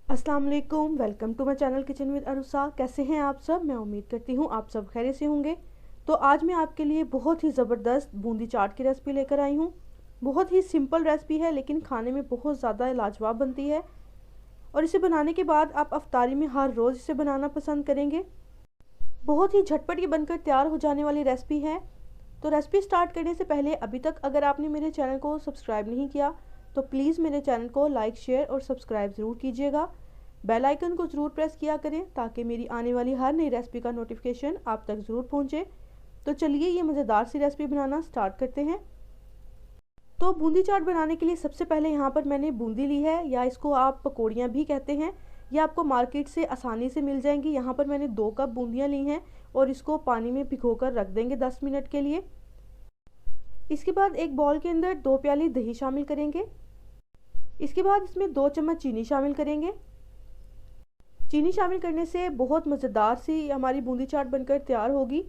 अस्सलाम वालेकुम, welcome to my channel kitchen with Arusa. कैसे हैं आप सब? मैं उम्मीद करती हूँ आप सब खैरियत से होंगे। तो आज मैं आपके लिए बहुत ही ज़बरदस्त बूंदी चाट की रेसिपी लेकर आई हूँ। बहुत ही सिंपल रेसिपी है लेकिन खाने में बहुत ज़्यादा लाजवाब बनती है और इसे बनाने के बाद आप अफ्तारी में हर रोज़ इसे बनाना पसंद करेंगे। बहुत ही झटपट ये बनकर तैयार हो जाने वाली रेसिपी है। तो रेसिपी स्टार्ट करने से पहले अभी तक अगर आपने मेरे चैनल को सब्सक्राइब नहीं किया तो प्लीज़ मेरे चैनल को लाइक, शेयर और सब्सक्राइब ज़रूर कीजिएगा। बेल आइकन को ज़रूर प्रेस किया करें ताकि मेरी आने वाली हर नई रेसिपी का नोटिफिकेशन आप तक ज़रूर पहुंचे। तो चलिए ये मज़ेदार सी रेसिपी बनाना स्टार्ट करते हैं। तो बूंदी चाट बनाने के लिए सबसे पहले यहाँ पर मैंने बूंदी ली है, या इसको आप पकौड़ियाँ भी कहते हैं। ये आपको मार्केट से आसानी से मिल जाएंगी। यहाँ पर मैंने 2 कप बूंदियाँ ली हैं और इसको पानी में भिगोकर रख देंगे 10 मिनट के लिए। इसके बाद एक बाउल के अंदर 2 प्याली दही शामिल करेंगे। इसके बाद इसमें 2 चम्मच चीनी शामिल करेंगे। चीनी शामिल करने से बहुत मज़ेदार सी हमारी बूंदी चाट बनकर तैयार होगी।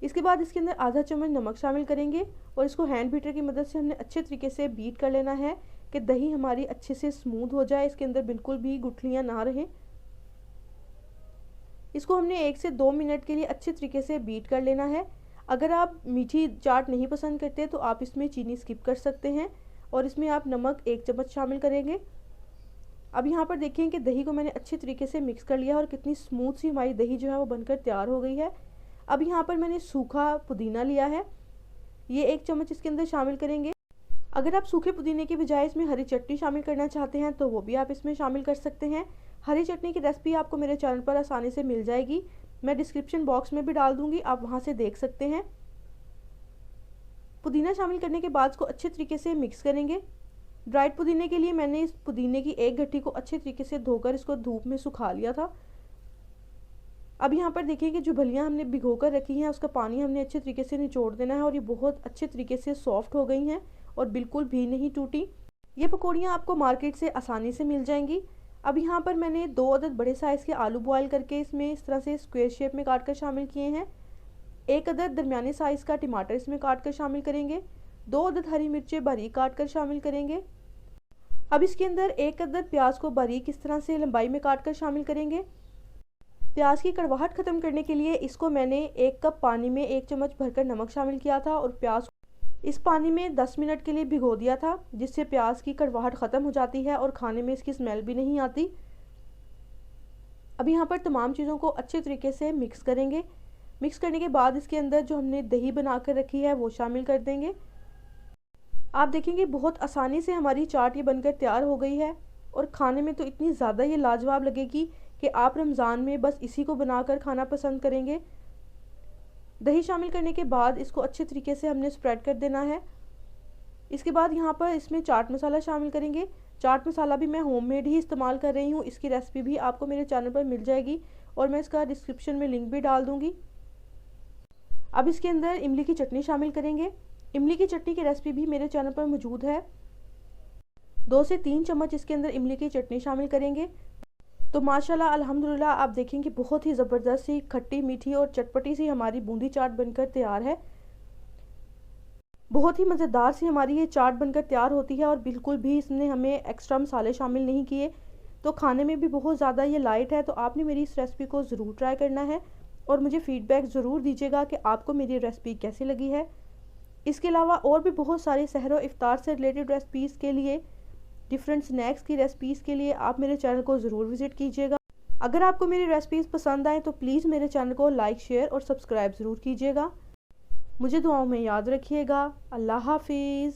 इसके बाद इसके अंदर आधा चम्मच नमक शामिल करेंगे और इसको हैंड बीटर की मदद से हमने अच्छे तरीके से बीट कर लेना है कि दही हमारी अच्छे से स्मूथ हो जाए, इसके अंदर बिल्कुल भी गुठलियाँ ना रहें। इसको हमने 1 से 2 मिनट के लिए अच्छे तरीके से बीट कर लेना है। अगर आप मीठी चाट नहीं पसंद करते तो आप इसमें चीनी स्किप कर सकते हैं और इसमें आप नमक 1 चम्मच शामिल करेंगे। अब यहाँ पर देखें कि दही को मैंने अच्छे तरीके से मिक्स कर लिया और कितनी स्मूथ सी हमारी दही जो है वो बनकर तैयार हो गई है। अब यहाँ पर मैंने सूखा पुदीना लिया है, ये 1 चम्मच इसके अंदर शामिल करेंगे। अगर आप सूखे पुदीने के बजाय इसमें हरी चटनी शामिल करना चाहते हैं तो वो भी आप इसमें शामिल कर सकते हैं। हरी चटनी की रेसिपी आपको मेरे चैनल पर आसानी से मिल जाएगी, मैं डिस्क्रिप्शन बॉक्स में भी डाल दूँगी, आप वहाँ से देख सकते हैं। पुदीना शामिल करने के बाद इसको अच्छे तरीके से मिक्स करेंगे। ड्राइड पुदीने के लिए मैंने इस पुदीने की एक गट्ठी को अच्छे तरीके से धोकर इसको धूप में सुखा लिया था। अब यहाँ पर देखिए कि जो भलियाँ हमने भिगो कर रखी हैं उसका पानी हमने अच्छे तरीके से निचोड़ देना है और ये बहुत अच्छे तरीके से सॉफ्ट हो गई हैं और बिल्कुल भी नहीं टूटी। ये पकौड़ियाँ आपको मार्केट से आसानी से मिल जाएंगी। अब यहाँ पर मैंने 2 अदद बड़े साइज़ के आलू बॉयल करके इसमें इस तरह से स्क्वायर शेप में काट कर शामिल किए हैं। 1 अदद दरमियाने साइज़ का टमाटर इसमें काट कर शामिल करेंगे। 2 अदद हरी मिर्चें बारीक काट कर शामिल करेंगे। अब इसके अंदर 1 अदद प्याज को बारीक इस तरह से लंबाई में काट कर शामिल करेंगे। प्याज की कड़वाहट ख़त्म करने के लिए इसको मैंने 1 कप पानी में 1 चम्मच भरकर नमक शामिल किया था और प्याज इस पानी में 10 मिनट के लिए भिगो दिया था, जिससे प्याज की कड़वाहट ख़त्म हो जाती है और खाने में इसकी स्मेल भी नहीं आती। अब यहाँ पर तमाम चीज़ों को अच्छे तरीके से मिक्स करेंगे। मिक्स करने के बाद इसके अंदर जो हमने दही बना कर रखी है वो शामिल कर देंगे। आप देखेंगे बहुत आसानी से हमारी चाट ये बनकर तैयार हो गई है और खाने में तो इतनी ज़्यादा ये लाजवाब लगेगी कि आप रमज़ान में बस इसी को बनाकर खाना पसंद करेंगे। दही शामिल करने के बाद इसको अच्छे तरीके से हमने स्प्रेड कर देना है। इसके बाद यहाँ पर इसमें चाट मसाला शामिल करेंगे। चाट मसाला भी मैं होममेड ही इस्तेमाल कर रही हूँ, इसकी रेसिपी भी आपको मेरे चैनल पर मिल जाएगी और मैं इसका डिस्क्रिप्शन में लिंक भी डाल दूँगी। अब इसके अंदर इमली की चटनी शामिल करेंगे। इमली की चटनी की रेसिपी भी मेरे चैनल पर मौजूद है। 2 से 3 चम्मच इसके अंदर इमली की चटनी शामिल करेंगे। तो माशाल्लाह अल्हम्दुलिल्लाह आप देखेंगे बहुत ही ज़बरदस्त सी खट्टी मीठी और चटपटी सी हमारी बूंदी चाट बनकर तैयार है। बहुत ही मज़ेदार सी हमारी ये चाट बनकर तैयार होती है और बिल्कुल भी इसने हमें एक्स्ट्रा मसाले शामिल नहीं किए, तो खाने में भी बहुत ज़्यादा ये लाइट है। तो आपने मेरी इस रेसिपी को ज़रूर ट्राई करना है और मुझे फ़ीडबैक ज़रूर दीजिएगा कि आपको मेरी रेसिपी कैसी लगी है। इसके अलावा और भी बहुत सारे सहर और इफ्तार से रिलेटेड रेसिपीज़ के लिए, डिफरेंट स्नैक्स की रेसिपीज़ के लिए आप मेरे चैनल को ज़रूर विज़िट कीजिएगा। अगर आपको मेरी रेसिपीज़ पसंद आए तो प्लीज़ मेरे चैनल को लाइक, शेयर और सब्सक्राइब ज़रूर कीजिएगा। मुझे दुआओं में याद रखिएगा। अल्लाह हाफिज़।